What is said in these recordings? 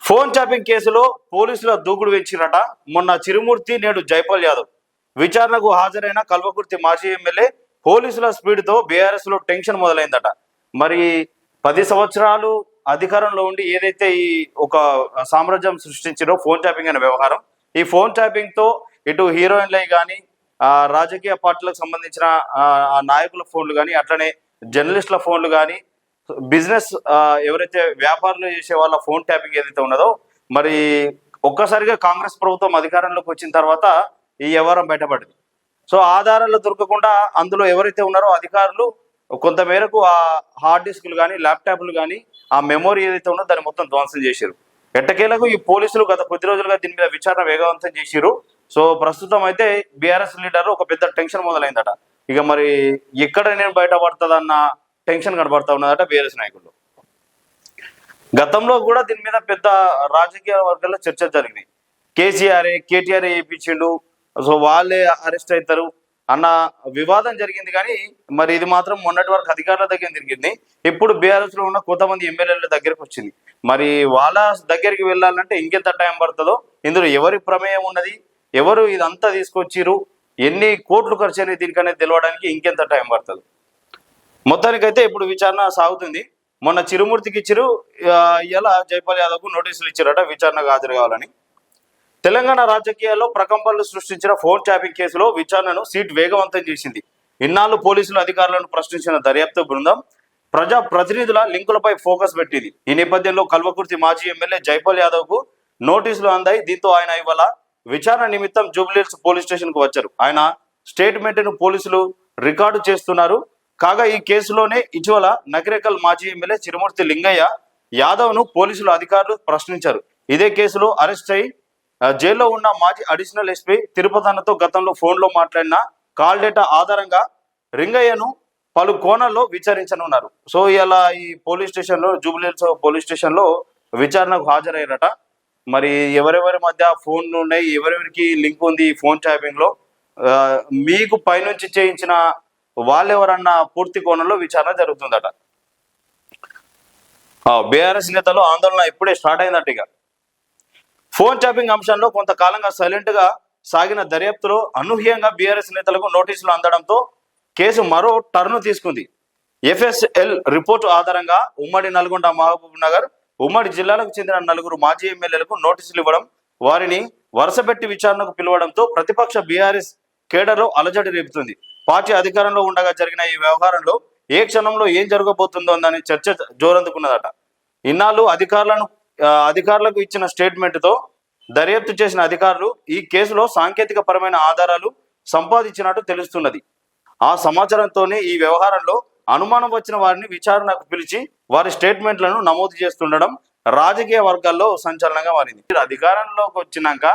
Phone tapping కేసులో పోలీసుల దూకుడు పెంచిరట. మొన్న చిరుమూర్తి, నేడు జైపాల్ యాదవ్ విచారణకు హాజరైన కల్వకుర్తి మాజీ ఎమ్మెల్యే పోలీసుల స్పీడ్తో బీఆర్ఎస్ లో టెన్షన్ మొదలైందట. మరి 10 సంవత్సరాలు అధికారంలో ఉండి ఏదైతే ఈ ఒక సామ్రాజ్యం సృష్టించారో ఫోన్ ట్యాపింగ్ అనే వ్యవహారం, ఈ ఫోన్ ట్యాపింగ్ తో ఇటు హీరోయిన్లే కానీ రాజకీయ పార్టీలకు సంబంధించిన నాయకుల ఫోన్లు కానీ, అట్లనే జర్నలిస్టుల ఫోన్లు కానీ, బిజినెస్ ఎవరైతే వ్యాపారులు చేసే వాళ్ళ ఫోన్ ట్యాపింగ్ ఏదైతే ఉన్నదో, మరి ఒక్కసారిగా కాంగ్రెస్ ప్రభుత్వం అధికారంలోకి వచ్చిన తర్వాత ఈ వ్యవహారం బయటపడింది. సో ఆధారాలు దొరకకుండా అందులో ఎవరైతే ఉన్నారో అధికారులు కొంత మేరకు ఆ హార్డ్ డిస్కులు కానీ, ల్యాప్టాప్లు కానీ, ఆ మెమోరీ ఏదైతే ఉన్నదో దాన్ని మొత్తం ధ్వంసం చేశారు. ఎట్టకేలకు ఈ పోలీసులు గత కొద్ది రోజులుగా దీని మీద విచారణ వేగవంతం చేశారు. సో ప్రస్తుతం అయితే బీఆర్ఎస్ లీడర్ ఒక పెద్ద టెన్షన్ మొదలైందట. ఇక మరి ఎక్కడ నేను బయటపడుతుందన్న టెన్షన్ కనబడతా ఉన్నదట బీఆర్ఎస్ నాయకులు. గతంలో కూడా దీని మీద పెద్ద రాజకీయ వర్గాల్లో చర్చ జరిగింది. కేటీఆర్ చేయించిండు, సో వాళ్ళే అరెస్ట్ అవుతారు అన్న వివాదం జరిగింది. కానీ మరి ఇది మాత్రం మొన్నటి వరకు అధికారుల దగ్గర తిరిగింది. ఇప్పుడు బీఆర్ఎస్ లో ఉన్న కొంతమంది ఎమ్మెల్యేల దగ్గరకు వచ్చింది. మరి వాళ్ళ దగ్గరికి వెళ్ళాలంటే ఇంకెంత టైం పడుతుందో, ఇందులో ఎవరి ప్రమేయం ఉన్నది, ఎవరు ఇదంతా తీసుకొచ్చిరు, ఎన్ని కోట్లు ఖర్చు అనేది దీనికనేది తెలవడానికి ఇంకెంత టైం పడుతుంది. మొత్తానికైతే ఇప్పుడు విచారణ సాగుతుంది. మొన్న చిరుమూర్తికి ఇచ్చిరు, ఇలా జైపాల్ యాదవ్కు నోటీసులు ఇచ్చారట విచారణకు హాజరు కావాలని. తెలంగాణ రాజకీయాల్లో ప్రకంపనలు సృష్టించిన ఫోన్ ట్యాపింగ్ కేసులో విచారణను సీట్ వేగవంతం చేసింది. ఇన్నాళ్ళు పోలీసులు అధికారులను ప్రశ్నించిన దర్యాప్తు బృందం ప్రజా ప్రతినిధుల లింకులపై ఫోకస్ పెట్టింది. ఈ నేపథ్యంలో కల్వకుర్తి మాజీ ఎమ్మెల్యే జైపాల్ యాదవ్ కు నోటీసులు అందాయి. దీంతో ఆయన ఇవాళ విచారణ నిమిత్తం జూబ్లీహిల్స్ పోలీస్ స్టేషన్ కు వచ్చారు. ఆయన స్టేట్మెంట్ ను పోలీసులు రికార్డు చేస్తున్నారు. కాగా ఈ కేసులోనే ఇటీవల నకిరేకల్ మాజీ ఎమ్మెల్యే చిరుమూర్తి లింగయ్య యాదవ్ ను పోలీసులు అధికారులు ప్రశ్నించారు. ఇదే కేసులో అరెస్ట్ అయి జైల్లో ఉన్న మాజీ అడిషనల్ ఎస్పీ తిరుపతన్నతో గతంలో ఫోన్లో మాట్లాడిన కాల్ డేటా ఆధారంగా లింగయ్యను పలు కోణాల్లో విచారించనున్నారు. సో ఇలా ఈ పోలీస్ స్టేషన్లో, జూబ్లీహిల్స్ పోలీస్ స్టేషన్లో విచారణకు హాజరయ్యారట. మరి ఎవరెవరి మధ్య ఫోన్లు ఉన్నాయి, ఎవరెవరికి లింక్ ఉంది ఈ ఫోన్ ట్యాపింగ్ లో, మీకు పైనుంచి చేయించిన వాళ్ళెవరన్న పూర్తి కోణంలో విచారణ జరుగుతుందట. బీఆర్ఎస్ నేతలు ఆందోళన ఇప్పుడే స్టార్ట్ అయిందట. ఇక ఫోన్ ట్యాపింగ్ అంశంలో కొంతకాలంగా సైలెంట్ గా సాగిన దర్యాప్తులో అనూహ్యంగా బీఆర్ఎస్ నేతలకు నోటీసులు అందడంతో కేసు మరో టర్ను తీసుకుంది. ఎఫ్ఎస్ఎల్ రిపోర్టు ఆధారంగా ఉమ్మడి నల్గొండ, మహబూబ్ నగర్ ఉమ్మడి జిల్లాలకు చెందిన 4 మాజీ ఎమ్మెల్యేలకు నోటీసులు ఇవ్వడం, వారిని వరుసపెట్టి విచారణకు పిలవడంతో ప్రతిపక్ష బీఆర్ఎస్ కేడర్లో అలజడి రేపుతుంది. పార్టీ అధికారంలో ఉండగా జరిగిన ఈ వ్యవహారంలో ఏ క్షణంలో ఏం జరగబోతుందో అనే చర్చ జోరందుకున్నదట. ఇన్నాళ్ళు అధికారులకు ఇచ్చిన స్టేట్మెంట్ తో దర్యాప్తు చేసిన అధికారులు ఈ కేసులో సాంకేతిక పరమైన ఆధారాలు సంపాదించినట్టు తెలుస్తున్నది. ఆ సమాచారంతోనే ఈ వ్యవహారంలో అనుమానం వచ్చిన వారిని విచారణకు పిలిచి వారి స్టేట్మెంట్లను నమోదు చేస్తుండడం రాజకీయ వర్గాల్లో సంచలనంగా మారింది. అధికారంలోకి వచ్చినాక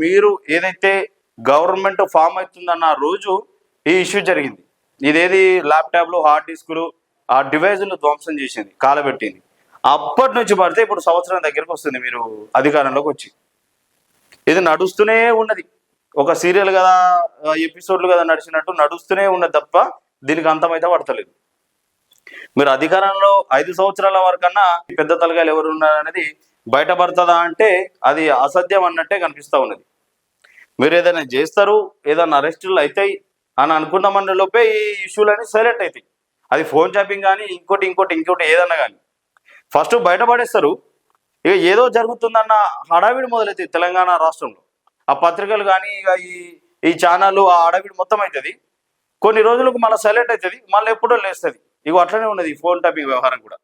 మీరు ఏదైతే గవర్నమెంట్ ఫామ్ అవుతుందన్న రోజు ఈ ఇష్యూ జరిగింది. ఇదేది ల్యాప్టాప్లు, హార్డ్ డిస్కులు, ఆ డివైజులు ధ్వంసం చేసింది, కాలబెట్టింది. అప్పటి నుంచి పడితే ఇప్పుడు సంవత్సరం దగ్గరకు వస్తుంది మీరు అధికారంలోకి వచ్చి. ఇది నడుస్తూనే ఉన్నది, ఒక సీరియల్ కదా, ఎపిసోడ్లు కదా నడిచినట్టు నడుస్తూనే ఉన్నది తప్ప దీనికి అంతమైతే పడతలేదు. మీరు అధికారంలో 5 సంవత్సరాల వరకన్నా పెద్ద తలగాలు ఎవరు ఉన్నారనేది బయటపడుతుందా అంటే అది అసాధ్యం అన్నట్టే కనిపిస్తూ ఉన్నది. మీరు ఏదైనా చేస్తారు, ఏదైనా అరెస్టులు అవుతాయి అని అనుకున్న మనలోపే ఈ ఇష్యూలన్నీ సైలెంట్ అవుతాయి. అది ఫోన్ ట్యాపింగ్ కానీ ఇంకోటి ఏదన్నా కానీ ఫస్ట్ బయటపడేస్తారు. ఇక ఏదో జరుగుతుందన్న హడావిడి మొదలవుతుంది తెలంగాణ రాష్ట్రంలో. ఆ పత్రికలు కానీ ఇక ఈ ఛానళ్ళు ఆ హడావిడి మొత్తం అవుతుంది. కొన్ని రోజులకు మళ్ళీ సైలెంట్ అవుతుంది, మళ్ళీ ఎప్పుడో లేస్తుంది. ఇక అట్లనే ఉన్నది ఫోన్ ట్యాపింగ్ వ్యవహారం కూడా.